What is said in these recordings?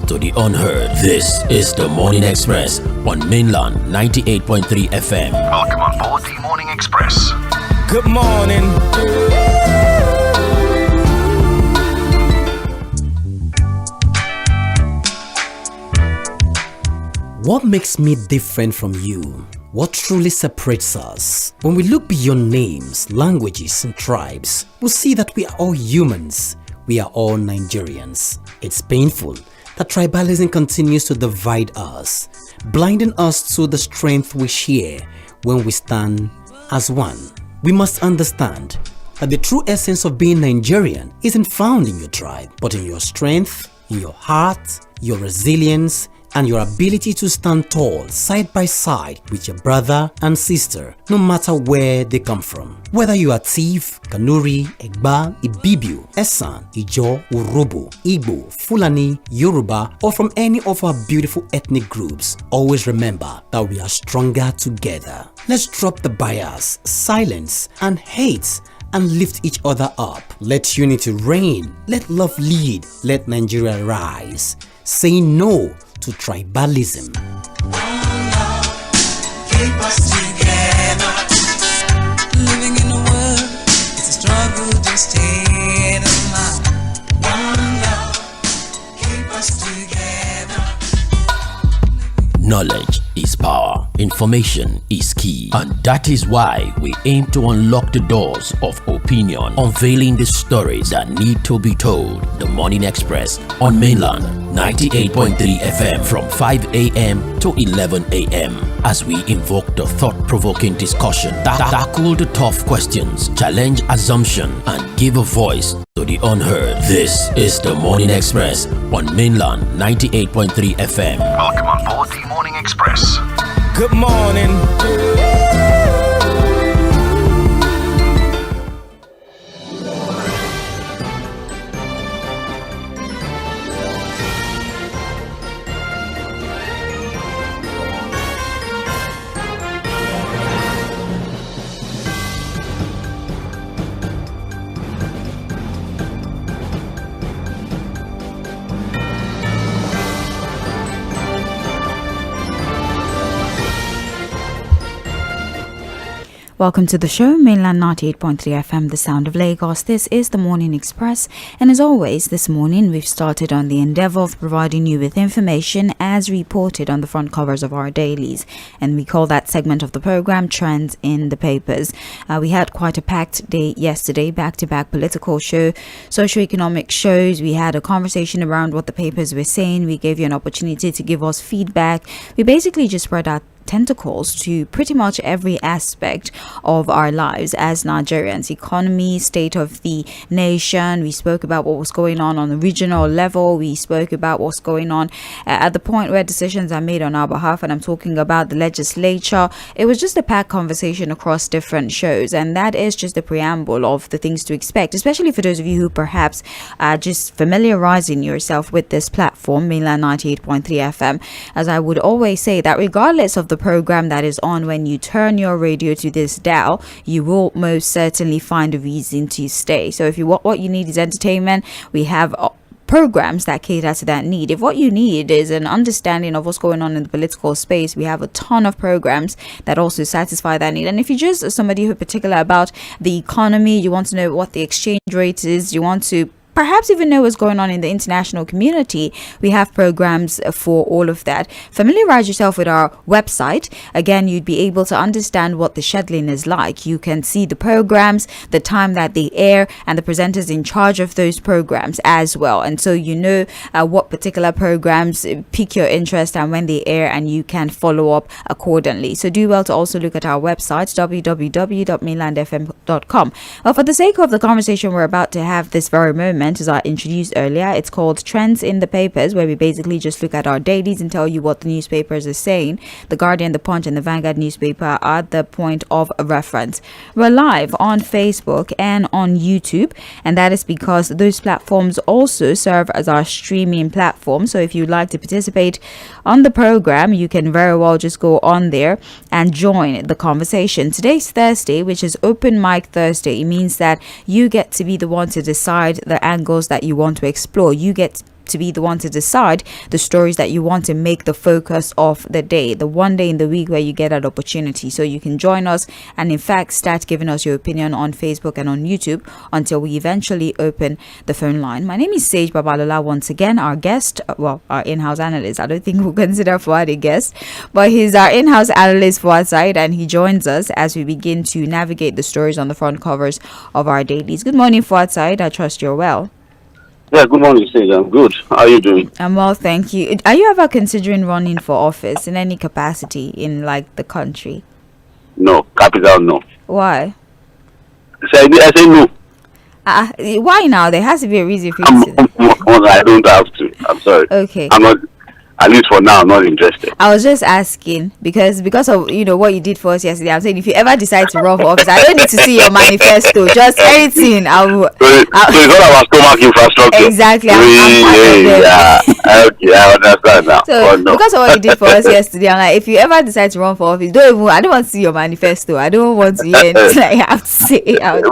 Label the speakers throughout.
Speaker 1: to the unheard. This is the Morning Express on mainland 98.3 FM.
Speaker 2: Welcome on board the Morning Express.
Speaker 3: Good morning.
Speaker 4: What makes me different from you? What truly separates us? When we look beyond names, languages, and tribes, we'll see that we are all humans. We are all Nigerians. It's painful that tribalism continues to divide us, blinding us to the strength we share when we stand as one. We must understand that the true essence of being Nigerian isn't found in your tribe, but in your strength, in your heart, your resilience, and your ability to stand tall side by side with your brother and sister, no matter where they come from. Whether you are Tiv, Kanuri, Egba, Ibibio, Esan, Ijo, Urobo, Igbo, Fulani, Yoruba, or from any of our beautiful ethnic groups, always remember that we are stronger together. Let's drop the bias, silence, and hate and lift each other up. Let unity reign. Let love lead. Let Nigeria rise. Say no to tribalism.
Speaker 5: One love, keep us together. Living in a world, it's a struggle to stay alive. One love, keep us together.
Speaker 1: Knowledge is power, information is key, and that is why we aim to unlock the doors of opinion, unveiling the stories that need to be told. The Morning Express on mainland 98.3 FM from 5 a.m. to 11 a.m. as we invoke the thought-provoking discussion, tackle the tough questions, challenge assumption, and give a voice to the unheard. This is the Morning Express on mainland 98.3 FM.
Speaker 2: Welcome on board the Morning Express.
Speaker 3: Good morning.
Speaker 6: Welcome to the show, mainland 98.3 FM, the sound of Lagos. This is the Morning Express, and as always, this morning we've started on the endeavor of providing you with information as reported on the front covers of our dailies, and we call that segment of the program Trends in the Papers. We had quite a packed day yesterday, back-to-back political show, socio-economic shows. We had a conversation around what the papers were saying. We gave you an opportunity to give us feedback. We basically just spread out tentacles to pretty much every aspect of our lives as Nigerians. Economy, state of the nation. We spoke about what was going on the regional level. We spoke about what's going on at the point where decisions are made on our behalf, and I'm talking about the legislature. It was just a packed conversation across different shows, and that is just the preamble of the things to expect, especially for those of you who perhaps are just familiarizing yourself with this platform, mainland 98.3 FM. As I would always say, that regardless of the program that is on, when you turn your radio to this dial, you will most certainly find a reason to stay. So if you what you need is entertainment, we have programs that cater to that need. If what you need is an understanding of what's going on in the political space, we have a ton of programs that also satisfy that need. And if you're just somebody who particular about the economy, you want to know what the exchange rate is, you want to perhaps even know what's going on in the international community, we have programs for all of that. Familiarize yourself with our website. Again, you'd be able to understand what the scheduling is like. You can see the programs, the time that they air, and the presenters in charge of those programs as well. And so you know what particular programs pique your interest and when they air, and you can follow up accordingly. So do well to also look at our website, www.mainlandfm.com. Well, for the sake of the conversation we're about to have this very moment, as I introduced earlier, it's called Trends in the Papers, where we basically just look at our dailies and tell you what the newspapers are saying. The Guardian, the Punch, and the Vanguard newspaper are the point of reference. We're live on Facebook and on YouTube, and that is because those platforms also serve as our streaming platform. So if you'd like to participate on the program, you can very well just go on there and join the conversation. Today's Thursday, which is Open Mic Thursday. It means that you get to be the one to decide the angles that you want to explore. You get to be the one to decide the stories that you want to make the focus of the day, the one day in the week where you get that opportunity. So you can join us and in fact start giving us your opinion on Facebook and on YouTube until we eventually open the phone line. My name is Sage Babalola. Once again, our guest, our in-house analyst. I don't think we'll consider Fuad a guest, but he's our in-house analyst for our side, and he joins us as we begin to navigate the stories on the front covers of our dailies. Good morning, Fuad Side. I trust you're well.
Speaker 7: Yeah, good morning, Sage. I'm good. How are you doing?
Speaker 6: I'm well, thank you. Are you ever considering running for office in any capacity in like the country?
Speaker 7: No, capital no.
Speaker 6: Why?
Speaker 7: I say no.
Speaker 6: Why now? There has to be a reason for you
Speaker 7: I don't have to. I'm sorry.
Speaker 6: Okay.
Speaker 7: I'm not. At least for now, I'm not interested.
Speaker 6: I was just asking because of what you did for us yesterday. I'm saying if you ever decide to run for office, I don't need to see your manifesto. Just anything. So it's
Speaker 7: all about stomach infrastructure.
Speaker 6: Exactly. I'm part of them.
Speaker 7: Yeah. Okay, I understand now.
Speaker 6: So
Speaker 7: no.
Speaker 6: because of what you did for us yesterday, I'm like, if you ever decide to run for office, I don't want to see your manifesto. I don't want to hear anything I have to say out.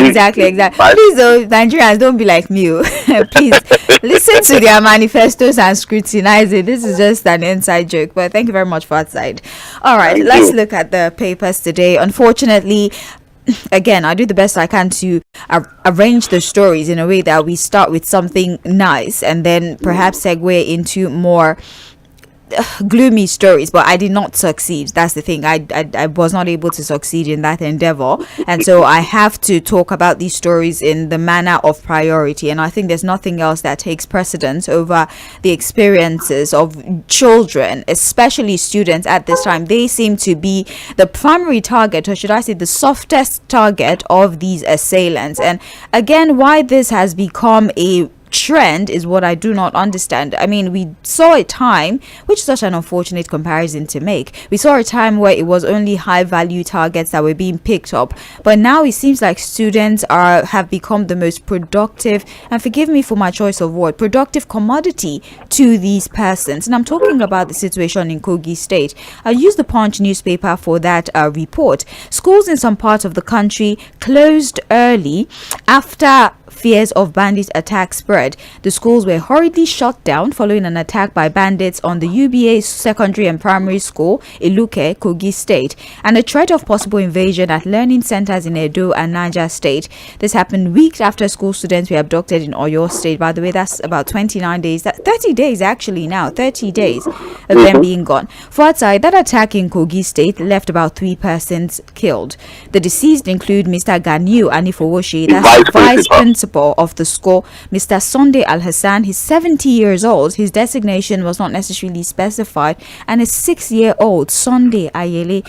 Speaker 6: Exactly. Please, though, Nigerians, don't be like me. Please listen to their manifestos and scrutinize it. This is just an inside joke, but thank you very much for that side. All right, let's look at the papers today. Unfortunately, again, I do the best I can to arrange the stories in a way that we start with something nice and then perhaps segue into more gloomy stories, but I did not succeed. That's the thing. I was not able to succeed in that endeavor, and so I have to talk about these stories in the manner of priority. And I think there's nothing else that takes precedence over the experiences of children, especially students at this time. They seem to be the primary target, or should I say the softest target of these assailants. And again, why this has become a trend is what I do not understand. I mean, we saw a time, which is such an unfortunate comparison to make. We saw a time where it was only high value targets that were being picked up, but now it seems like students have become the most productive, and forgive me for my choice of word, productive commodity to these persons. And I'm talking about the situation in Kogi State. I used the Punch newspaper for that report. Schools in some parts of the country closed early after fears of bandit attack spread. The schools were hurriedly shut down following an attack by bandits on the UBA secondary and primary school, Iluke, Kogi State, and a threat of possible invasion at learning centers in Edo and Niger State. This happened weeks after school students were abducted in Oyo State. By the way, that's about 29 days, 30 days actually now, 30 days of them being gone. For outside, that attack in Kogi State left about 3 persons killed. The deceased include Mr. Ganiu Anifowoshi, that's the vice principal of the school, Mr. Sunday Al Hassan. He's 70 years old. His designation was not necessarily specified, and a 6-year-old Sunday Ayele.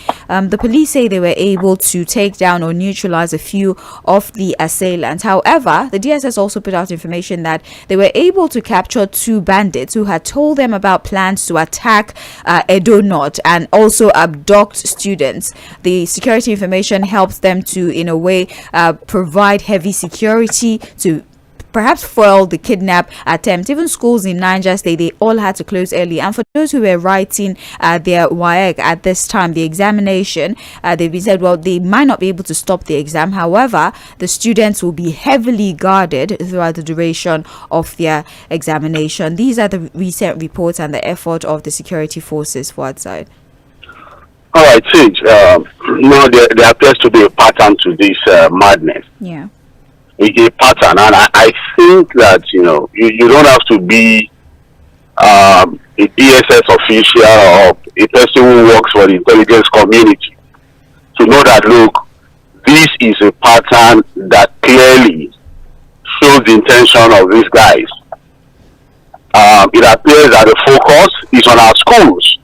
Speaker 6: The police say they were able to take down or neutralize a few of the assailants. However, the DSS also put out information that they were able to capture 2 bandits who had told them about plans to attack Edo North and also abduct students. The security information helps them to, in a way, provide heavy security to perhaps foil the kidnap attempt. Even schools in Niger State, they all had to close early. And for those who were writing their WAEC at this time, the examination, they've been said, well, they might not be able to stop the exam. However, the students will be heavily guarded throughout the duration of their examination. These are the recent reports and the effort of the security forces for outside.
Speaker 7: All right, Sage. Now there appears to be a pattern to this madness.
Speaker 6: Yeah.
Speaker 7: A pattern, and I think that you don't have to be a DSS official or a person who works for the intelligence community to know that, look, this is a pattern that clearly shows the intention of these guys. It appears that the focus is on our schools,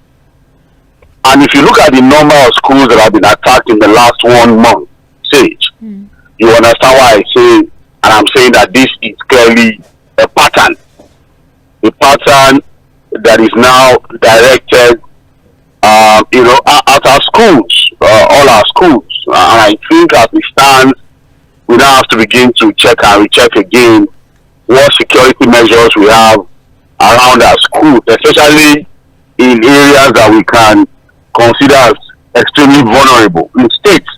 Speaker 7: and if you look at the number of schools that have been attacked in the last 1 month, Sage, you understand why I say, and I'm saying that this is clearly a pattern that is now directed, at our schools, all our schools. And I think as we stand, we now have to begin to check and recheck again what security measures we have around our schools, especially in areas that we can consider as extremely vulnerable, in states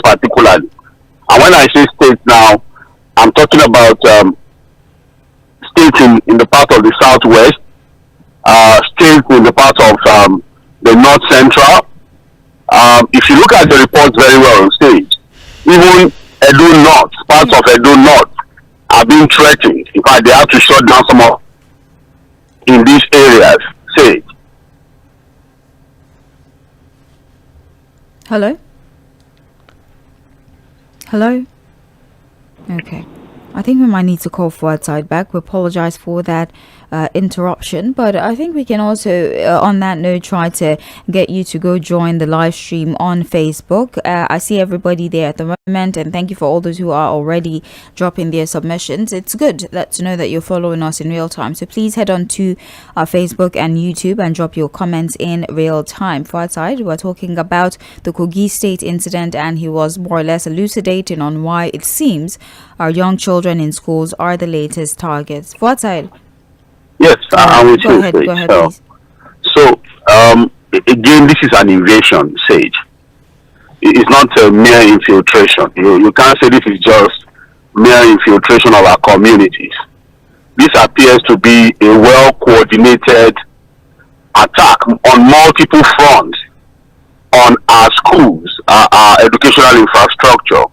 Speaker 7: particularly. And when I say states now, I'm talking about states in the part of the southwest, states in the part of the north central. If you look at the reports very well on stage, even Edo North, parts of Edo North are being threatened. In fact, they have to shut down some of in these areas. Say,
Speaker 6: hello? Hello? Okay. I think we might need to call Fuad back. We apologize for that interruption, but I think we can also, on that note, try to get you to go join the live stream on Facebook. I see everybody there at the moment, and thank you for all those who are already dropping their submissions. It's good to know that you're following us in real time, so please head on to our Facebook and YouTube and drop your comments in real time. Fuad, we're talking about the Kogi State incident, and he was more or less elucidating on why it seems our young children in schools are the latest targets. Fuad.
Speaker 7: yes, I'm with
Speaker 6: Go
Speaker 7: you.
Speaker 6: ahead,
Speaker 7: Sage.
Speaker 6: go ahead, please.
Speaker 7: So, again, this is an invasion, Sage. It's not a mere infiltration. You can't say this is just mere infiltration of our communities. This appears to be a well-coordinated attack on multiple fronts on our schools, our educational infrastructure.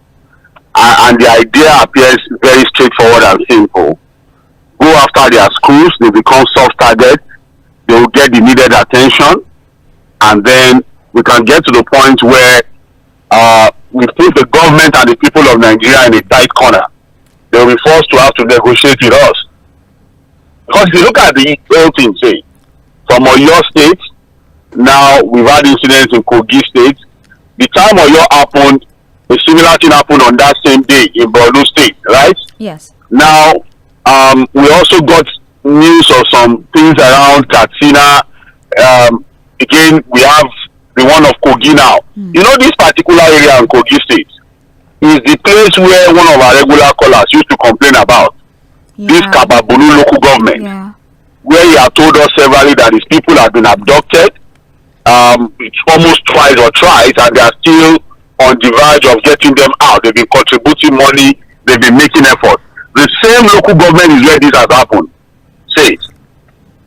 Speaker 7: And the idea appears very straightforward and simple. Go after their schools, they become soft targets, they will get the needed attention, and then we can get to the point where we put the government and the people of Nigeria in a tight corner. They will be forced to have to negotiate with us. Because if you look at the whole thing, say, from Oyo State, now we've had incidents in Kogi State. The time Oyo happened, a similar thing happened on that same day in Borno State, right?
Speaker 6: Yes.
Speaker 7: Now, we also got news of some things around Katsina. Again, we have the one of Kogi now. You know, this particular area in Kogi State is the place where one of our regular callers used to complain about. This Kababulu local government, where he had told us severally that his people have been abducted. It's almost twice or thrice, and they are still on the verge of getting them out. They've been contributing money, they've been making effort. The same local government is where this has happened. Say,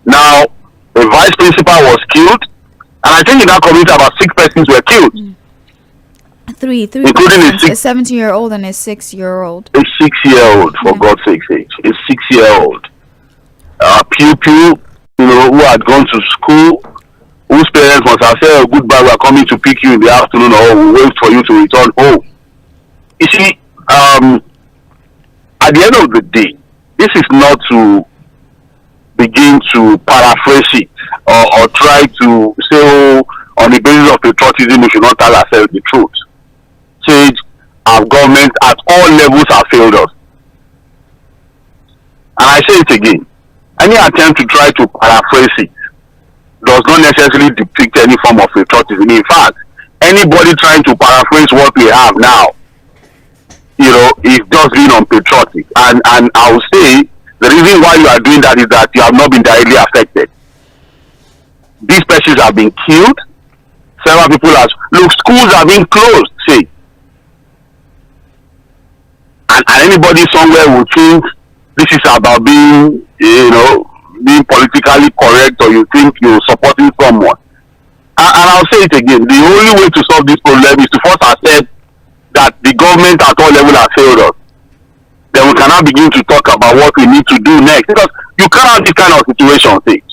Speaker 7: now, a vice principal was killed, and I think in that community about 6 persons were killed.
Speaker 6: Three,
Speaker 7: including a
Speaker 6: 17-year-old and a 6-year-old.
Speaker 7: A 6-year-old, for God's sake, a 6-year-old. Pupil, who had gone to school, whose parents must have said, oh, goodbye, we are coming to pick you in the afternoon, or we'll wait for you to return home. You see, at the end of the day, this is not to begin to paraphrase it or try to say, oh, on the basis of patriotism, we should not tell ourselves the truth. Say, our government at all levels have failed us. And I say it again, any attempt to try to paraphrase it does not necessarily depict any form of patriotism. In fact, anybody trying to paraphrase what we have now, is just being unpatriotic. And I will say, the reason why you are doing that is that you have not been directly affected. These persons have been killed. Several people schools have been closed, say. And anybody somewhere will think this is about being, being politically correct, or you think you're supporting someone. And I'll say it again, the only way to solve this problem is to first accept that the government at all levels has failed us. Then we cannot begin to talk about what we need to do next. Because you can't have this kind of situation, say.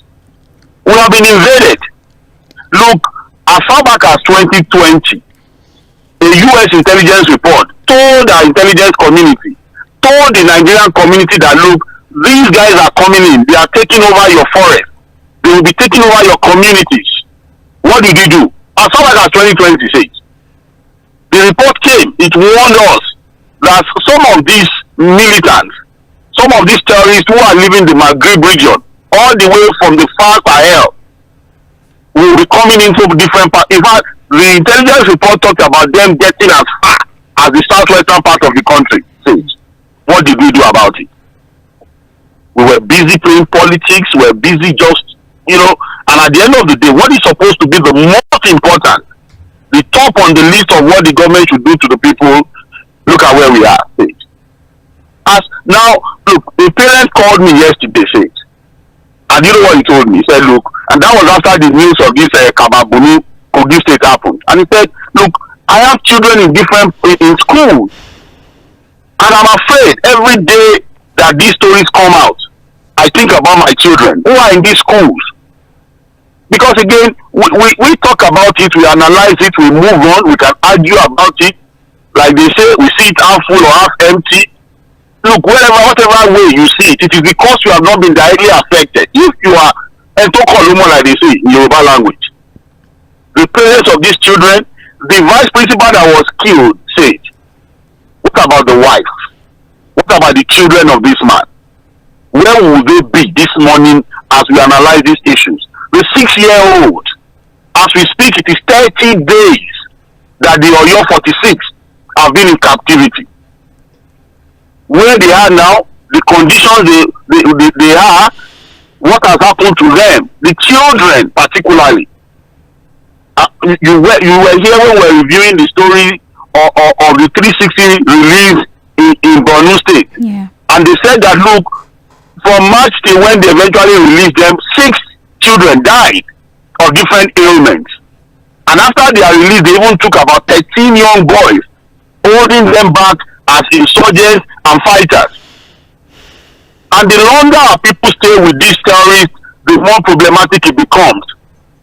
Speaker 7: We have been invaded. Look, as far back as 2020, a U.S. intelligence report told our intelligence community, told the Nigerian community that, look, these guys are coming in, they are taking over your forest, they will be taking over your communities. What did you do? As far back as 2020 says, the report came, it warned us that some of these militants, some of these terrorists who are living the Maghreb region, all the way from the far Sahel, will be coming into different parts. In fact, the intelligence report talked about them getting as far as the southwestern part of the country. What did we do about it? We were busy playing politics, we were busy just, and at the end of the day, what is supposed to be the most important, the top on the list of what the government should do to the people, look at where we are. As now, look, a parent called me yesterday, said, and you know what he told me? He said, look, and that was after the news of this Kababuni Kogi State happened. And he said, look, I have children in different in schools, and I'm afraid every day that these stories come out, I think about my children who are in these schools. Because again, we talk about it, we analyze it, we move on, we can argue about it. Like they say, we see it half full or half empty. Look, whatever way you see it, it is because you have not been directly affected. If you are Ntokolumo, like they say in Yoruba language, the parents of these children, the vice principal that was killed said, what about the wife? What about the children of this man? Where will they be this morning as we analyze these issues? The 6-year-old, as we speak, it is 30 days that the Oyo 46 have been in captivity. Where they are now, the conditions they are, what has happened to them, the children particularly. You were here when we were reviewing the story of the 360 release in Borno State.
Speaker 6: Yeah.
Speaker 7: And they said that, look, from March till when they eventually released them, 6 children died of different ailments. And after they are released, they even took about 13 young boys, holding them back as insurgents and fighters. And the longer our people stay with these terrorists, the more problematic it becomes.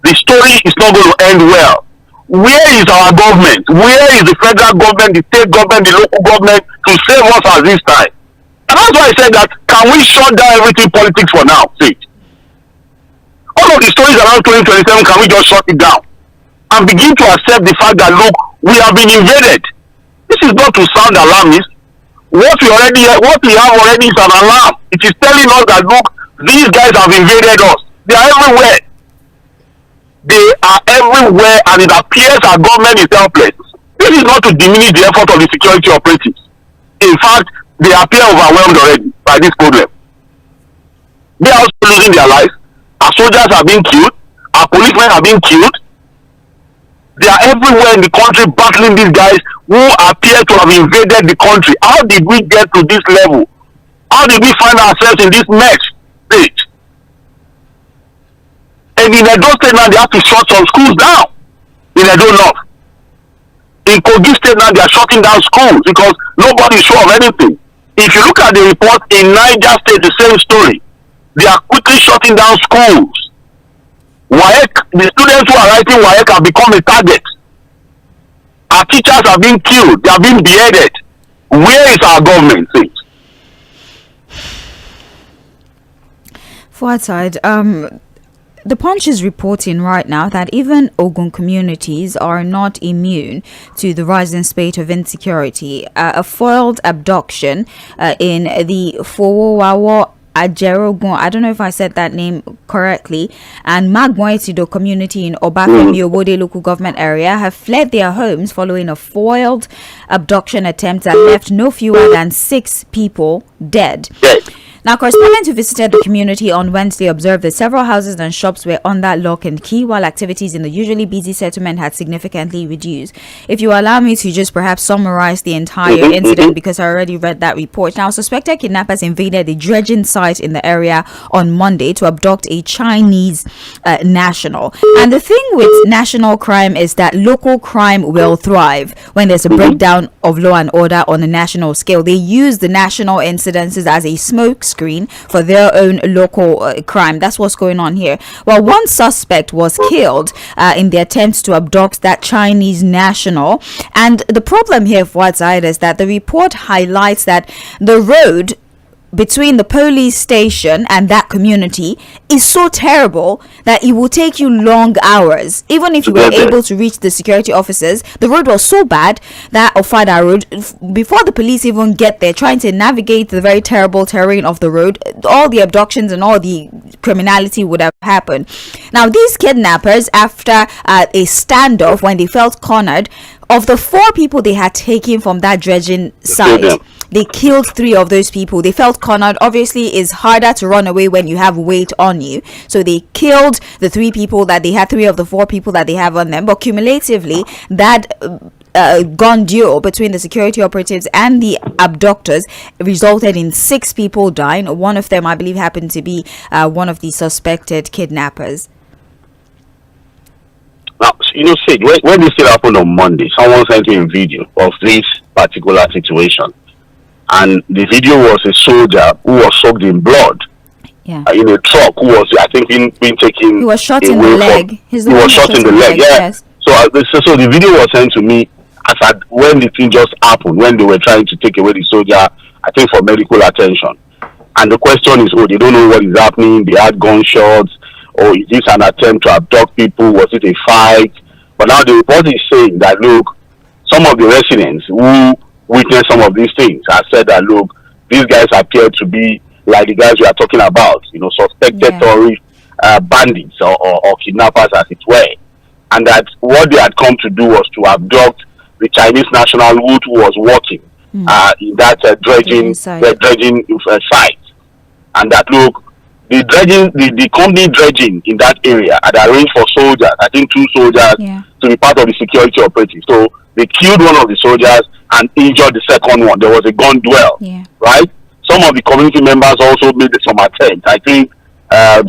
Speaker 7: The story is not going to end well. Where is our government? Where is the federal government, the state government, the local government to save us at this time? And that's why I said that, can we shut down everything politics for now? See? All of the stories around 2027, can we just shut it down? And begin to accept the fact that, look, we have been invaded. This is not to sound alarmist. What we have already is an alarm. It is telling us that, look, these guys have invaded us. They are everywhere. They are everywhere, and it appears our government is helpless. This is not to diminish the effort of the security operatives. In fact, they appear overwhelmed already by this problem. They are also losing their lives. Our soldiers are being killed. Our policemen are being killed. They are everywhere in the country battling these guys who appear to have invaded the country. How did we get to this level? How did we find ourselves in this next stage? And in Edo State now, they have to shut some schools down. In Edo North. In Kogi State now, they are shutting down schools because nobody is sure of anything. If you look at the report in Niger State, the same story. They are quickly shutting down schools. The students who are writing WAEC have become a target. Our teachers are being killed. They are being beheaded. Where is our government?
Speaker 6: Forward the Punch is reporting right now that even Ogun communities are not immune to the rising spate of insecurity. A foiled abduction in the Fowowawo Ajerogun, I don't know if I said that name correctly, and Magwaitido community in Obafemi Obode local government area have fled their homes following a foiled abduction attempt that left no fewer than 6 people dead. Now, correspondents who visited the community on Wednesday observed that several houses and shops were under lock and key, while activities in the usually busy settlement had significantly reduced. If you allow me to just perhaps summarize the entire incident, because I already read that report. Now, suspected kidnappers invaded a dredging site in the area on Monday to abduct a Chinese national. And the thing with national crime is that local crime will thrive when there's a breakdown of law and order on a national scale. They use the national incidences as a smoke screen for their own local crime. That's what's going on here. Well, one suspect was killed in the attempt to abduct that Chinese national, and the problem here for outside is that the report highlights that the road between the police station and that community is so terrible that it will take you long hours. Even if you were able to reach the security officers, the road was so bad that Ofada Road, before the police even get there, trying to navigate the very terrible terrain of the road, all the abductions and all the criminality would have happened. Now, these kidnappers, after a standoff, when they felt cornered, of the 4 people they had taken from that dredging site, they killed 3 of those people. They felt cornered. Obviously, it's harder to run away when you have weight on you. So they killed the 3 people that they had, 3 of the 4 people that they have on them. But cumulatively, that gun duel between the security operatives and the abductors resulted in 6 people dying. One of them, I believe, happened to be one of the suspected kidnappers.
Speaker 7: Now, Sid, when this thing happened on Monday, someone sent me a video of this particular situation. And the video was a soldier who was soaked in blood in a truck, who was, I think, being taken.
Speaker 6: He was shot in the leg.
Speaker 7: He was shot in the leg,
Speaker 6: yes.
Speaker 7: So the video was sent to me when the thing just happened, when they were trying to take away the soldier, I think, for medical attention. And the question is, they don't know what is happening. They had gunshots. Or is this an attempt to abduct people? Was it a fight? But now the report is saying that, look, some of the residents who witnessed some of these things have said that, look, these guys appear to be like the guys we are talking about, suspected terrorist bandits or kidnappers, as it were. And that what they had come to do was to abduct the Chinese national who was working in that dredging site. And that, look, the company dredging in that area had arranged for soldiers, I think 2 soldiers, to be part of the security operatives. So they killed one of the soldiers and injured the second one. There was a gun duel, right? Some of the community members also made some attempts. I think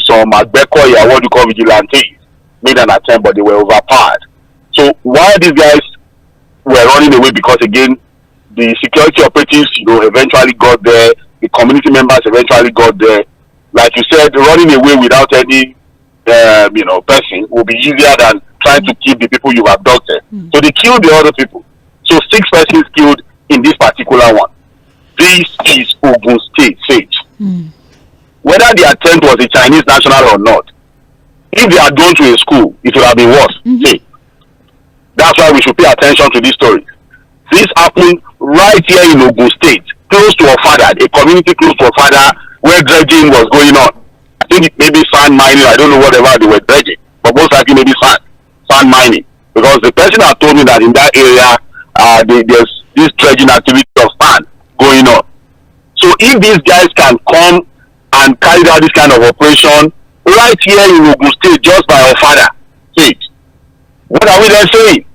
Speaker 7: some 𝐴ᴏ what you call vigilantes, made an attempt, but they were overpowered. So while these guys were running away, because again, the security operatives, eventually got there, the community members eventually got there. Like you said, running away without any, person will be easier than trying to keep the people you've abducted. So they killed the other people. So 6 persons killed in this particular one. This is Ogun State, Sage. Whether the attempt was a Chinese national or not, if they had gone to a school, it would have been worse. That's why we should pay attention to this story. This happened right here in Ogun State, close to Ofada, a community close to Ofada, where dredging was going on. I think maybe sand mining, I don't know whatever they were dredging, but most likely maybe sand mining. Because the person had told me that in that area, there's this dredging activity of sand going on. So if these guys can come and carry out this kind of operation right here in Ogun State, just by Ofada State, what are we then saying?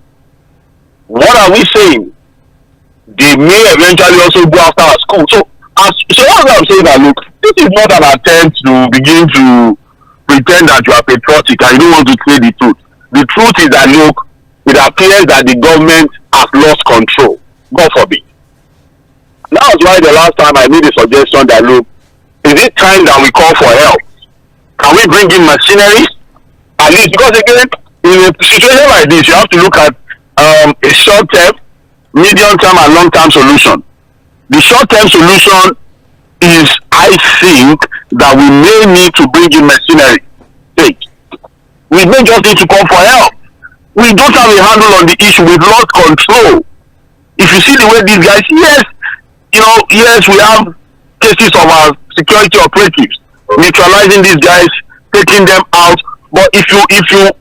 Speaker 7: What are we saying? They may eventually also go after our school. So what I'm saying that, look, this is not an attempt to begin to pretend that you are patriotic and you don't want to say the truth. The truth is that, look, it appears that the government has lost control. God forbid. That's why the last time I made a suggestion that, look, is it time that we call for help? Can we bring in machinery? At least, because again, in a situation like this, you have to look at a short-term, medium-term, and long-term solution. The short-term solution is, I think, that we may need to bring in machinery. We may just need to call for help. We don't have a handle on the issue. We've lost control. If you see the way these guys, yes, we have cases of our security operatives neutralizing these guys, taking them out. But if you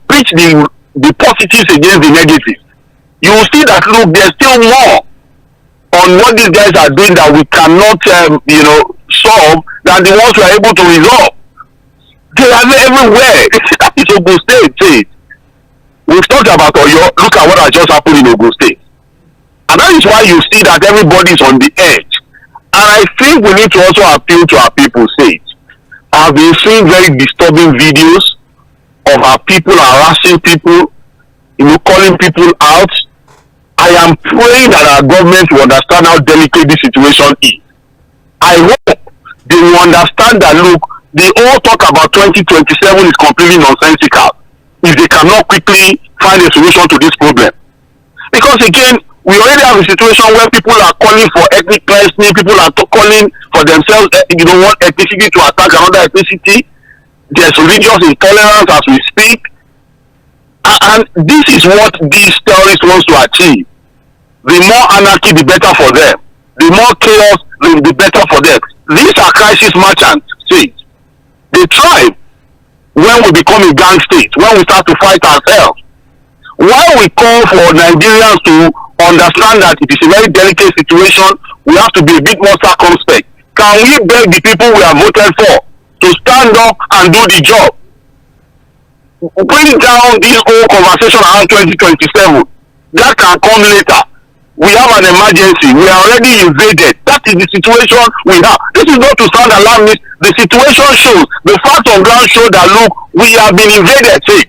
Speaker 7: pitch the positives against the negatives, you will see that, look, there's still more on what these guys are doing that we cannot, solve than the ones we are able to resolve. They are everywhere. That is Ogun State. We've talked about Oyo. Look at what has just happened in Ogun State. And that is why you see that everybody is on the edge. And I think we need to also appeal to our people, I've been seeing very disturbing videos of our people harassing people, calling people out. I am praying that our government will understand how delicate this situation is. I hope they will understand that, look, they all talk about 2027 is completely nonsensical if they cannot quickly find a solution to this problem. Because again, we already have a situation where people are calling for ethnic cleansing, people are calling for themselves, one ethnicity to attack another ethnicity. There's religious intolerance as we speak. And this is what these terrorists want to achieve. The more anarchy, the better for them. The more chaos, the better for them. These are crisis merchants, They thrive when we become a gang state, when we start to fight ourselves. While we call for Nigerians to understand that it is a very delicate situation, we have to be a bit more circumspect. Can we beg the people we have voted for to stand up and do the job? Bring down this whole conversation around 2027. That can come later. We have an emergency. We are already invaded. That is the situation we have. This is not to sound alarmist. The situation shows, the fact on ground show that, look, we have been invaded. See,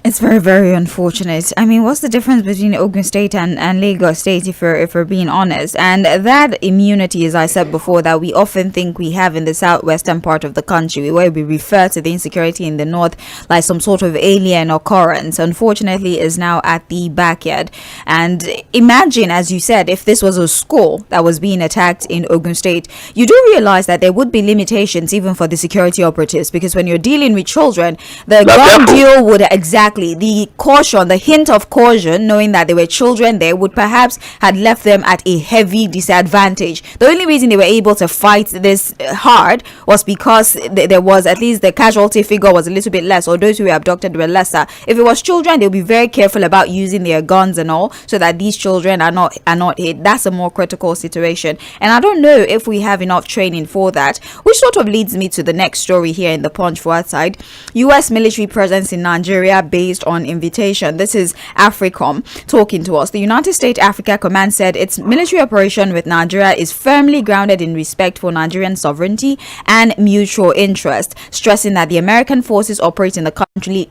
Speaker 6: it's very, very unfortunate. I mean, what's the difference between Ogun State and Lagos State, if we're being honest? And that immunity, as I said before, that we often think we have in the southwestern part of the country, where we refer to the insecurity in the north like some sort of alien occurrence, unfortunately is now at the backyard. And imagine, as you said, if this was a school that was being attacked in Ogun State, you do realize that there would be limitations even for the security operatives, because when you're dealing with children, the gun deal would exactly the caution, the hint of caution, knowing that there were children there, would perhaps had left them at a heavy disadvantage. The only reason they were able to fight this hard was because there was, at least the casualty figure was a little bit less, or those who were abducted were lesser. If it was children, they'll be very careful about using their guns and all, so that these children are not hit. That's a more critical situation, and I don't know if we have enough training for that, which sort of leads me to the next story here in the Punch for outside. U.S. military presence in Nigeria based on invitation. This is AFRICOM talking to us. The United States Africa Command said its military operation with Nigeria is firmly grounded in respect for Nigerian sovereignty and mutual interest, stressing that the American forces operate in the country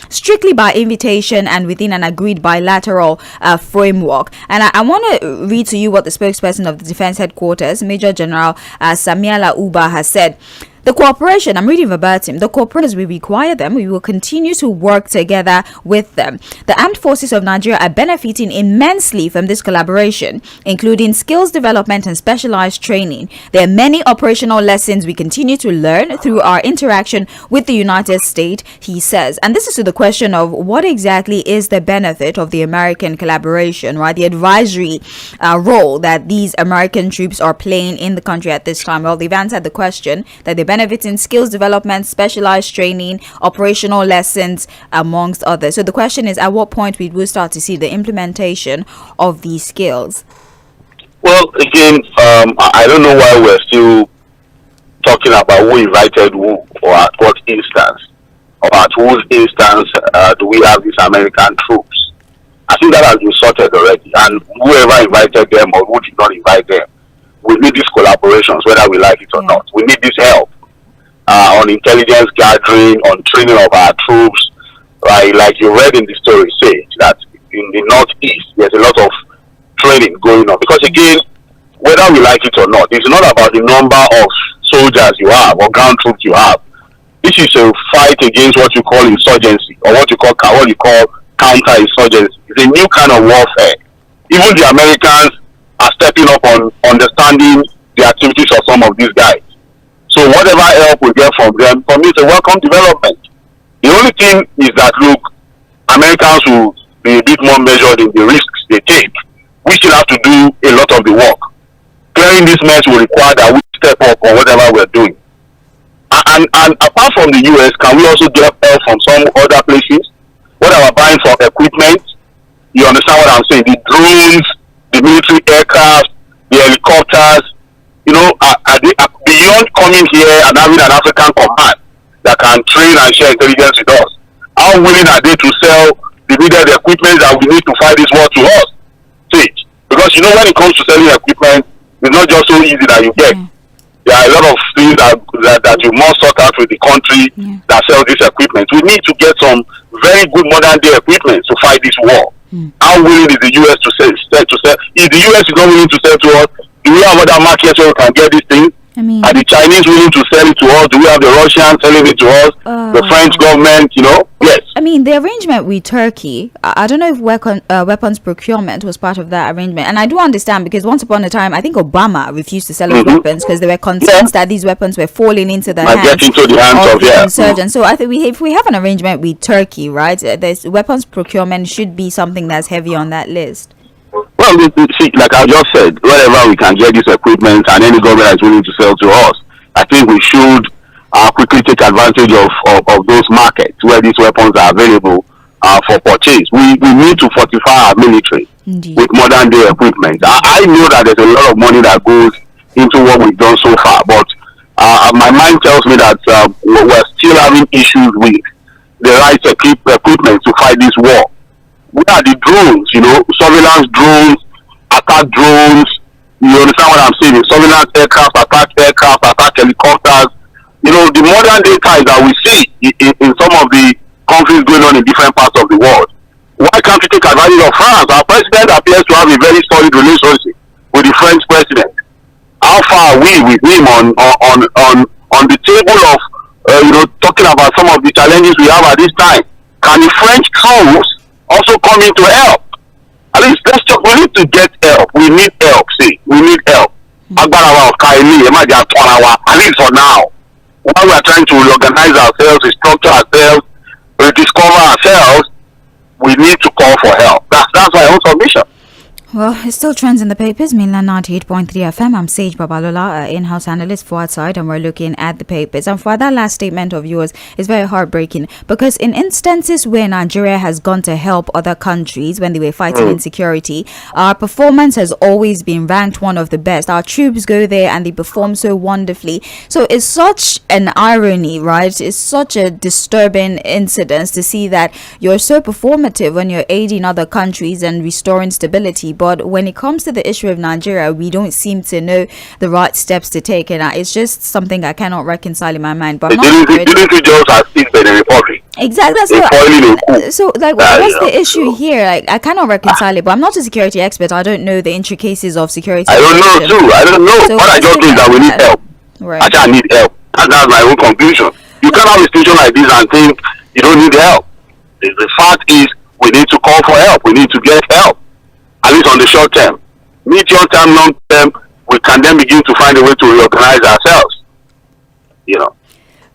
Speaker 6: strictly by invitation and within an agreed bilateral framework. And I want to read to you what the spokesperson of the Defense Headquarters, Major General Samiala Uba, has said. The cooperation, I'm reading verbatim, the cooperators, we require them, we will continue to work together with them. The armed forces of Nigeria are benefiting immensely from this collaboration, including skills development and specialized training. There are many operational lessons we continue to learn through our interaction with the United States, he says. And this is to the question of what exactly is the benefit of the American collaboration, right? The advisory role that these American troops are playing in the country at this time. Well, they've answered the question that they benefit in skills development, specialized training, operational lessons, amongst others. So the question is, at what point we will start to see the implementation of these skills?
Speaker 7: well, again, I don't know why we're still talking about who invited who, or at what instance, or at whose instance do we have these American troops. I think that has been sorted already, and whoever invited them or who did not invite them, we need these collaborations, whether we like it or not. We need this help on intelligence gathering, on training of our troops, right? Like you read in the story, say that in the Northeast, there's a lot of training going on. Because again, whether we like it or not, it's not about the number of soldiers you have or ground troops you have. This is a fight against what you call insurgency, or what you call counter-insurgency. It's a new kind of warfare. Even the Americans are stepping up on understanding the activities of some of these guys. So whatever help we get from them, for me, it's a welcome development. The only thing is that, look, Americans will be a bit more measured in the risks they take. We still have to do a lot of the work. Clearing this mess will require that we step up on whatever we're doing. And apart from the US, can we also get help from some other places? What are we buying for equipment? You understand what I'm saying? The drones, the military aircraft, the helicopters, you know, are they beyond coming here and having an African command that can train and share intelligence with us? How willing are they to sell the needed equipment that we need to fight this war to us? See, because you know, when it comes to selling equipment, it's not just so easy that you get. There are a lot of things that you must sort out with the country that sells this equipment. We need to get some very good modern day equipment to fight this war. How willing is the US to sell? If the US is not willing to sell to us, do we have other markets where we can get these things?
Speaker 6: I mean,
Speaker 7: are the Chinese willing to sell it to us? Do we have the Russians selling it to us? The French government, you know? Yes.
Speaker 6: I mean, the arrangement with Turkey, I don't know if weapons procurement was part of that arrangement. And I do understand, because once upon a time, I think Obama refused to sell us weapons because there were concerns that these weapons were falling into the hands of the insurgents. So I think if we have an arrangement with Turkey, right, there's weapons procurement should be something that's heavy on that list.
Speaker 7: Well, see, like I just said, wherever we can get this equipment and any government is willing to sell to us, I think we should quickly take advantage of those markets where these weapons are available for purchase. We need to fortify our military with modern day equipment. I know that there's a lot of money that goes into what we've done so far, but my mind tells me that we're still having issues with the right equipment to fight this war. Where are the drones? Surveillance drones, attack drones. You understand what I'm saying? Surveillance aircraft, attack helicopters. The modern day ties that we see in some of the countries going on in different parts of the world. Why can't we take advantage of France? Our president appears to have a very solid relationship with the French president. How far are we with him on the table of talking about some of the challenges we have at this time? Can the French troops also come in to help? At least we need to get help. We need help. We need help. At least for now. While we are trying to reorganize ourselves, restructure ourselves, rediscover ourselves, we need to call for help. That's my own submission.
Speaker 6: Well, it still trends in the papers. Mainland 98.3 FM. I'm Sage Babalola, in-house analyst for outside, and we're looking at the papers. And for that last statement of yours, is very heartbreaking, because in instances where Nigeria has gone to help other countries when they were fighting insecurity, our performance has always been ranked one of the best. Our troops go there and they perform so wonderfully. So it's such an irony, right? It's such a disturbing incident to see that you're so performative when you're aiding other countries and restoring stability. But when it comes to the issue of Nigeria, we don't seem to know the right steps to take, and it's just something I cannot reconcile in my mind. But
Speaker 7: didn't just have been the Republic.
Speaker 6: Exactly. So what's the issue here? I cannot reconcile it. But I'm not a security expert. I don't know the intricacies of security.
Speaker 7: I don't know too. I don't know. So what I just think that we need help.
Speaker 6: Right.
Speaker 7: I need help. That's my own conclusion. You can't have a situation like this and think you don't need help. The fact is, we need to call for help. We need to get help. At least on the short term. Medium term, long term, we can then begin to find a way to reorganize ourselves.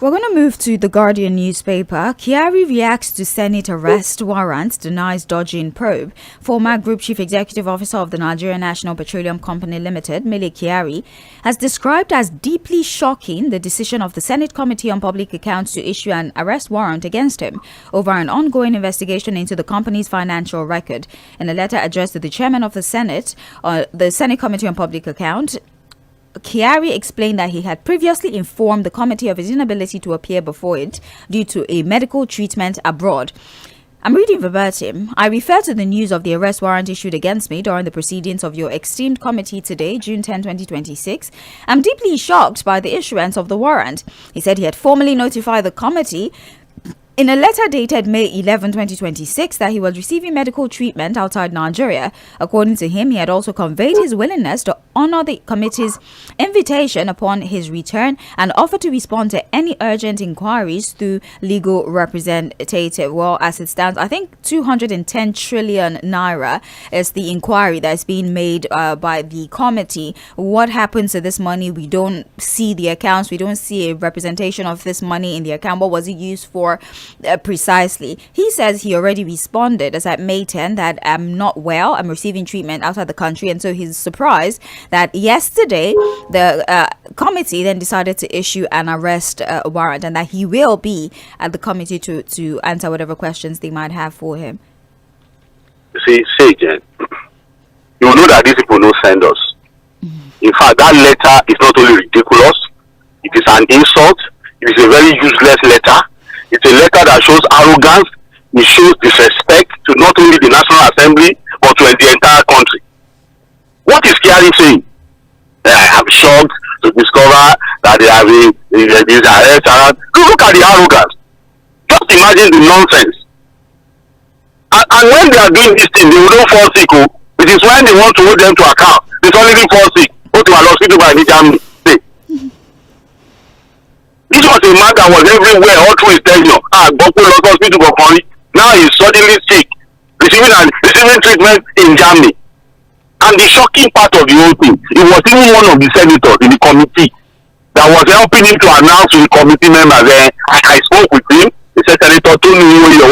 Speaker 6: We're going to move to the Guardian newspaper. Kyari reacts to Senate arrest warrant, denies dodging probe. Former Group Chief Executive Officer of the Nigerian National Petroleum Company Limited, Mele Kyari, has described as deeply shocking the decision of the Senate Committee on Public Accounts to issue an arrest warrant against him over an ongoing investigation into the company's financial record. In a letter addressed to the chairman of the Senate Committee on Public Accounts, Kyari explained that he had previously informed the committee of his inability to appear before it due to a medical treatment abroad. I'm reading verbatim. I refer to the news of the arrest warrant issued against me during the proceedings of your esteemed committee today, June 10, 2026. I'm deeply shocked by the issuance of the warrant. He said he had formally notified the committee in a letter dated May 11, 2026, that he was receiving medical treatment outside Nigeria. According to him, he had also conveyed his willingness to honor the committee's invitation upon his return and offer to respond to any urgent inquiries through legal representative. Well, as it stands, I think 210 trillion naira is the inquiry that's being made by the committee. What happens to this money? We don't see the accounts. We don't see a representation of this money in the account. What was it used for? Precisely. He says he already responded as at May 10 that I'm not well, I'm receiving treatment outside the country, and so he's surprised that yesterday the committee then decided to issue an arrest warrant, and that he will be at the committee to answer whatever questions they might have for him.
Speaker 7: See, Jen, you know that these people don't send us. In fact, that letter is not only ridiculous, it is an insult, it is a very useless letter. It's a letter that shows arrogance. It shows disrespect to not only the National Assembly, but to the entire country. What is Kyari saying? I'm shocked to discover that they have these arrest warrants. Look at the arrogance. Just imagine the nonsense. And when they are doing this thing, they will not fall sick. It is when they want to hold them to account. They suddenly fall sick. Go to a hospital by the Germany. This was a man that was everywhere all through his tenure. Now he's suddenly sick, receiving treatment in Germany. And the shocking part of the whole thing, it was even one of the senators in the committee that was helping him to announce to the committee members. I spoke with him. He said, Senator Tʀᴇ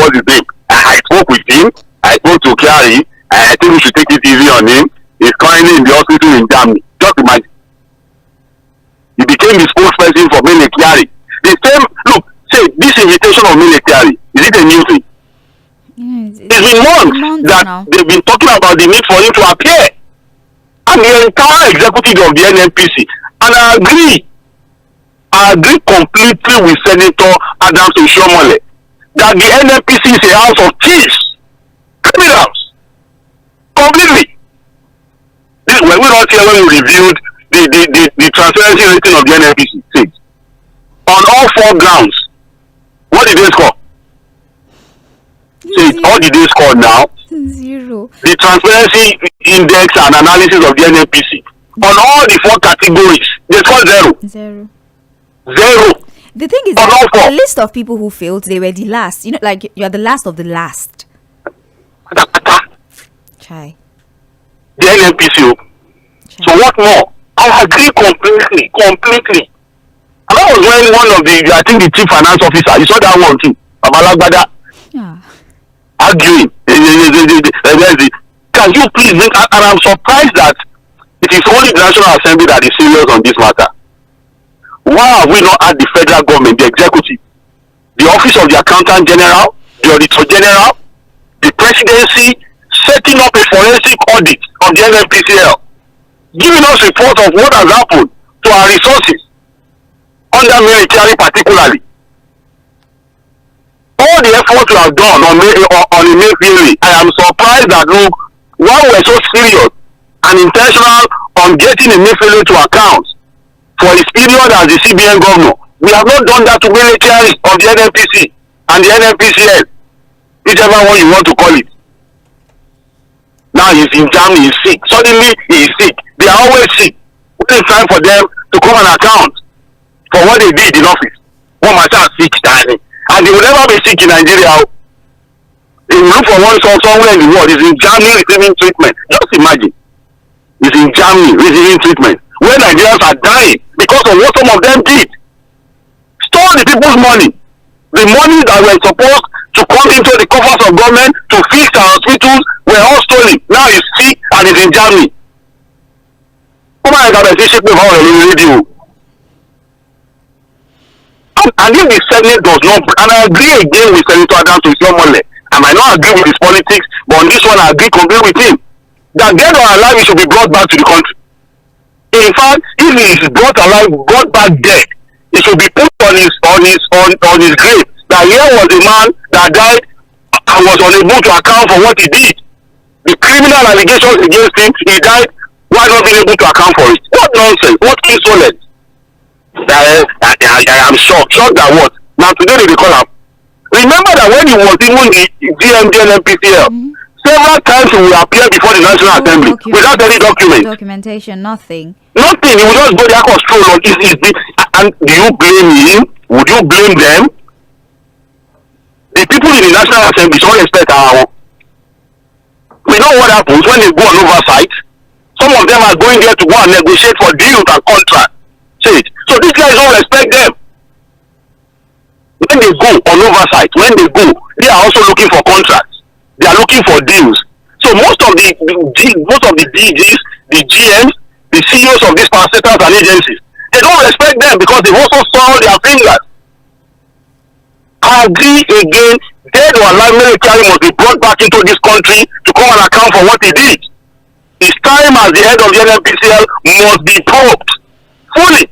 Speaker 7: what's his name? I spoke with him. I spoke to Kyari. I think we should take it easy on him. He's currently in the hospital in Germany. Just imagine. He became the spokesperson for Mele Kyari. The same, look, say, this invitation of Mele Kyari, is it a new thing? It's been months that now they've been talking about the need for him to appear. And the entire executive of the NNPC. And I agree completely with Senator Adams Oshiomhole that the NNPC is a house of thieves, criminals, completely. This when we not here when we reviewed the transparency rating of the NNPC. See, on all 4 grounds, what did they score? See, all did they score now?
Speaker 6: 0.
Speaker 7: The transparency index and analysis of the NNPC. On all the 4 categories, they scored 0. 0.
Speaker 6: The thing is,
Speaker 7: On all 4.
Speaker 6: the list of people who failed, they were the last. You know, like you are the last of the last. Chai.
Speaker 7: The NNPC. So what more? I agree completely. And that was when one of the, I think the chief finance officer, you saw that one too, Abalagbada,
Speaker 6: Yeah.
Speaker 7: arguing. Can you please make, and I'm surprised that it is only the National Assembly that is serious on this matter. Why have we not had the federal government, the executive, the office of the accountant general, the auditor general, the presidency, setting up a forensic audit of the NNPCL, giving us report of what has happened to our resources under military particularly. All the efforts we have done on Emefiele, I am surprised that look, while we are so serious and intentional on getting Emefiele to account for his period as the CBN governor, we have not done that to military of the NNPC and the NNPCL, whichever one you want to call it. Now he's in Germany, he's sick. Suddenly he is sick. They are always sick. When it's time for them to come and account for what they did in office, one man is sick, and they will never be sick in Nigeria. They will look for one son somewhere in the world. He's in Germany receiving treatment. Just imagine. He's in Germany receiving treatment. Where Nigerians are dying because of what some of them did. Stole the people's money. The money that were supposed to come into the coffers of government to fix our hospitals were all stolen. Now he's sick and he's in Germany. Come on, I say ship over the radio. And if the Senate does not, and I agree again with Senator Adams Oshiomhole, I might not agree with his politics, but on this one I agree completely with him, that dead or alive he should be brought back to the country. In fact, if he is brought alive, brought back dead, it should be put on his grave that here was a man that died and was unable to account for what he did. The criminal allegations against him, he died while not being able to account for it. What nonsense, what insolence. I am shocked that what? Now today they call him. Remember that when he was even the GMPCL, several times he will appear before the National Assembly without any
Speaker 6: documentation, nothing.
Speaker 7: Nothing. He will just go there and stroll on. And do you blame him? Would you blame them? The people in the National Assembly should respect our. We know what happens when they go on oversight. Some of them are going there to go and negotiate for deals and contracts. So these guys don't respect them. When they go on oversight, they are also looking for contracts. They are looking for deals. So most of the DGs, the GMs, the CEOs of these parastatals and agencies, they don't respect them because they've also soiled their fingers. I agree again, dead or alive military must be brought back into this country to come and account for what he did. His time as the head of the NNPCL must be probed fully.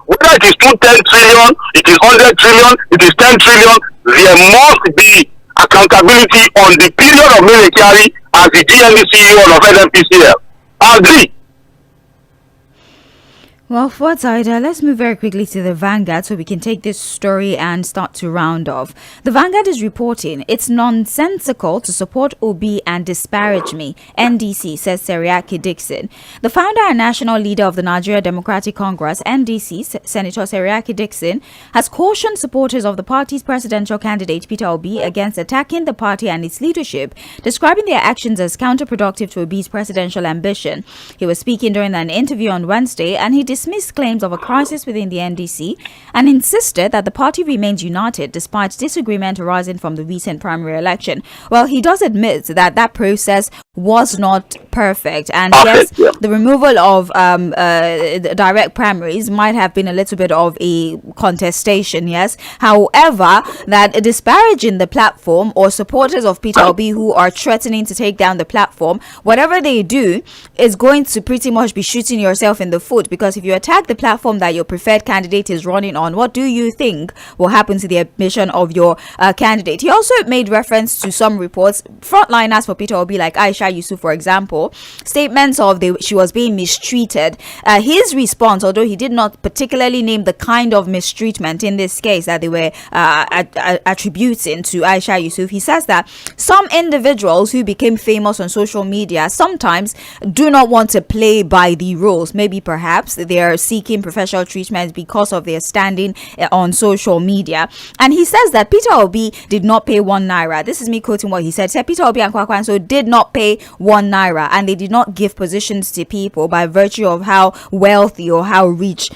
Speaker 7: Whether it is 210 trillion, it is 100 trillion, it is 10 trillion, there must be accountability on the period of military as the GME CEO of NNPCL. I agree.
Speaker 6: Well, for Zaida, let's move very quickly to the Vanguard so we can take this story and start to round off. The Vanguard is reporting it's nonsensical to support Obi and disparage me, NDC, says Seriake Dickson. The founder and national leader of the Nigeria Democratic Congress, NDC, Senator Seriake Dickson, has cautioned supporters of the party's presidential candidate Peter Obi against attacking the party and its leadership, describing their actions as counterproductive to Obi's presidential ambition. He was speaking during an interview on Wednesday and he dismissed claims of a crisis within the NDC and insisted that the party remains united despite disagreement arising from the recent primary election. Well, he does admit that process was not perfect, and
Speaker 7: Perfect,
Speaker 6: yes,
Speaker 7: yeah.
Speaker 6: the removal of direct primaries might have been a little bit of a contestation, yes. However, that disparaging the platform or supporters of Peter Obi who are threatening to take down the platform, whatever they do is going to pretty much be shooting yourself in the foot, because if you attack the platform that your preferred candidate is running on, what do you think will happen to the admission of your candidate? He also made reference to some reports, frontliners for Peter Obi like Aisha Yusuf, for example, statements of she was being mistreated. His response, although he did not particularly name the kind of mistreatment in this case that they were attributing to Aisha Yusuf, he says that some individuals who became famous on social media sometimes do not want to play by the rules. Maybe perhaps they are seeking professional treatment because of their standing on social media. And he says that Peter Obi did not pay 1 naira. This is me quoting what he said. Said Peter Obi and Kwakwanso did not pay 1 naira, and they did not give positions to people by virtue of how wealthy or how rich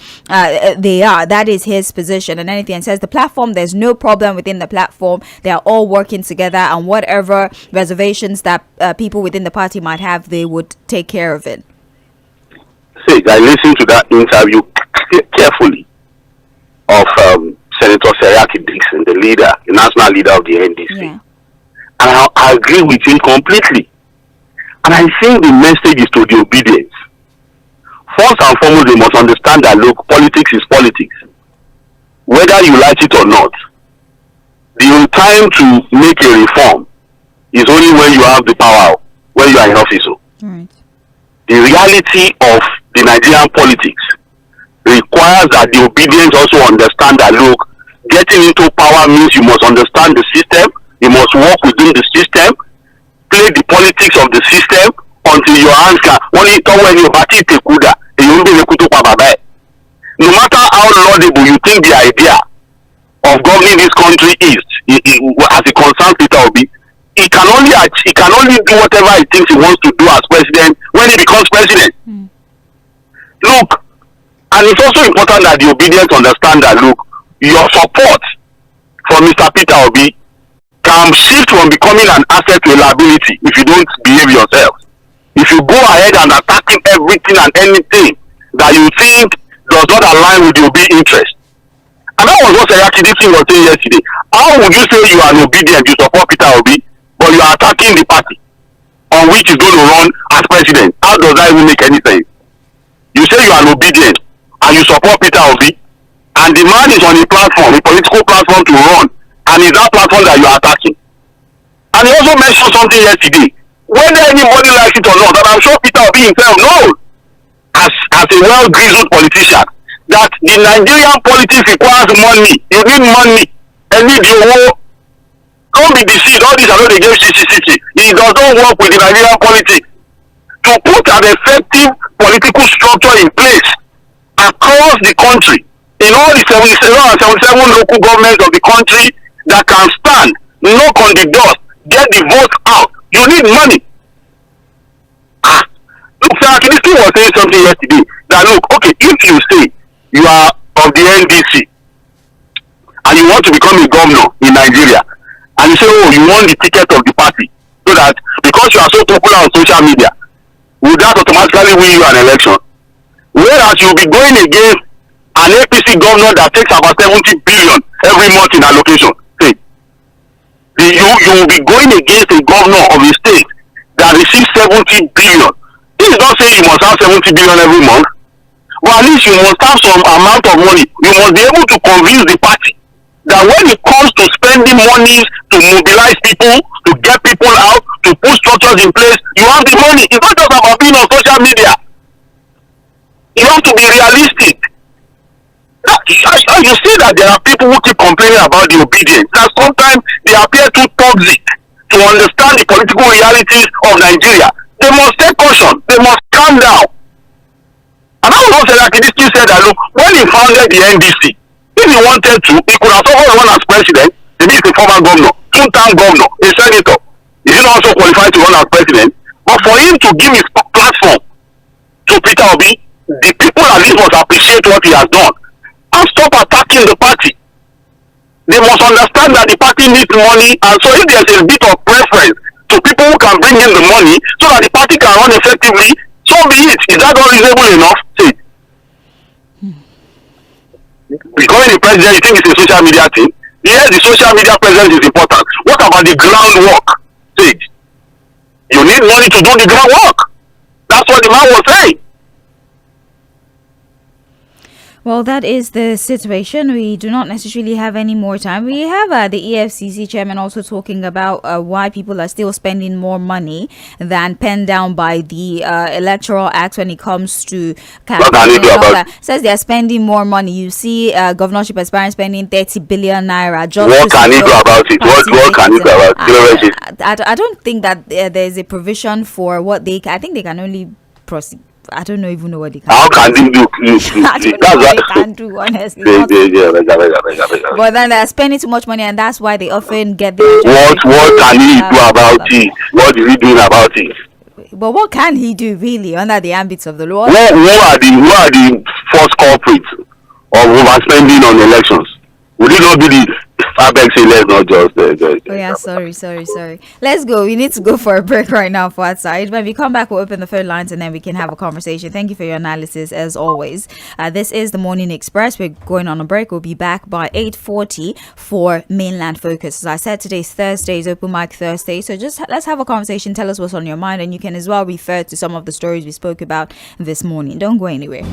Speaker 6: they are. That is his position. And anything says the platform, there's no problem within the platform. They are all working together, and whatever reservations that people within the party might have, they would take care of it.
Speaker 7: See, I listened to that interview carefully of Senator Seriake Dixon, the national leader of the NDC.
Speaker 6: Yeah.
Speaker 7: And I agree with him completely. And I think the message is to the obedience. First and foremost, they must understand that, look, politics is politics. Whether you like it or not, the time to make a reform is only when you have the power, when you are in office.
Speaker 6: Right.
Speaker 7: The reality of the Nigerian politics requires that the obedience also understand that, look, getting into power means you must understand the system, you must work within the system, play the politics of the system until your hands can. No matter how laudable you think the idea of governing this country is, as it concerns Peter Obi, he can only do whatever he thinks he wants to do as president when he becomes president. Look, and it's also important that the obedience understand that, look, your support for Mr. Peter Obi can shift from becoming an asset to a liability if you don't behave yourself. If you go ahead and attacking everything and anything that you think does not align with your Obi interest. And that was what Seriake Dixon was saying yesterday. How would you say you are obedient, you support Peter Obi, but you are attacking the party on which is going to run as president? How does that even make any sense? You say you are obedient and you support Peter Obi, and the man is on a platform, a political platform to run, and it's that platform that you are attacking. And he also mentioned something yesterday. Whether anybody likes it or not, and I'm sure Peter Obi himself knows, as a well-grizzled politician, that the Nigerian politics requires money. You need money. And need your work. Don't be deceived. All these are not against CCCC. It does not work with the Nigerian politics. To put an effective political structure in place across the country, in all the 77 local governments of the country that can stand, knock on the door, get the votes out, you need money. Look, Seriake Dixon was saying something yesterday that, look, okay, if you say you are of the NDC and you want to become a governor in Nigeria, and you say, oh, you want the ticket of the party, so that because you are so popular on social media, will that automatically win you an election? Whereas you will be going against an APC governor that takes about 70 billion every month in allocation. See, you will be going against a governor of a state that receives 70 billion. This is not saying you must have 70 billion every month, but at least you must have some amount of money. You must be able to convince the party that when it comes to spending money to mobilize people, to get people out, to put structures in place, you have the money. It's not just about being on social media. You have to be realistic. You see that there are people who keep complaining about the obedience. That sometimes they appear too toxic to understand the political realities of Nigeria. They must take caution. They must calm down. And that was what Seriake Dixon said that, look, when he founded the NDC, if he wanted to, he could have also run as president. Maybe he's a former governor, two-term governor, a senator. He didn't also qualify to run as president. But for him to give his platform to Peter Obi, the people at least must appreciate what he has done and stop attacking the party. They must understand that the party needs money, and so if there's a bit of preference to to people who can bring in the money so that the party can run effectively. So be it. Is that not reasonable enough? Say, becoming a president, you think it's a social media thing? Yes, the social media presence is important. What about the groundwork? Say, you need money to do the groundwork. That's what the man was saying.
Speaker 6: Well, that is the situation. We do not necessarily have any more time. We have the EFCC chairman also talking about why people are still spending more money than penned down by the Electoral Act when it comes to campaigning and all that. Says they are spending more money. You see governorship aspiring spending 30 billion naira. Just
Speaker 7: what can he do about it? What can he do about it?
Speaker 6: I don't think that there's a provision for what they... I think they can only proceed. I don't even know what they can do.
Speaker 7: How can they do?
Speaker 6: I don't know what they can do, honestly. But then they're spending too much money, and that's why they often get the...
Speaker 7: What can he do about it? What is he doing about it?
Speaker 6: But what can he do, really, under the ambits of the law?
Speaker 7: Who are the first culprits of overspending on elections? Would it not be the... I beg say let's not just...
Speaker 6: Oh yeah, sorry. Let's go. We need to go for a break right now for outside. When we come back, we'll open the phone lines and then we can have a conversation. Thank you for your analysis as always. This is the Morning Express. We're going on a break. We'll be back by 8:40 for Mainland Focus. As I said, today's Thursday, is Open Mic Thursday. So just let's have a conversation. Tell us what's on your mind, and you can as well refer to some of the stories we spoke about this morning. Don't go anywhere.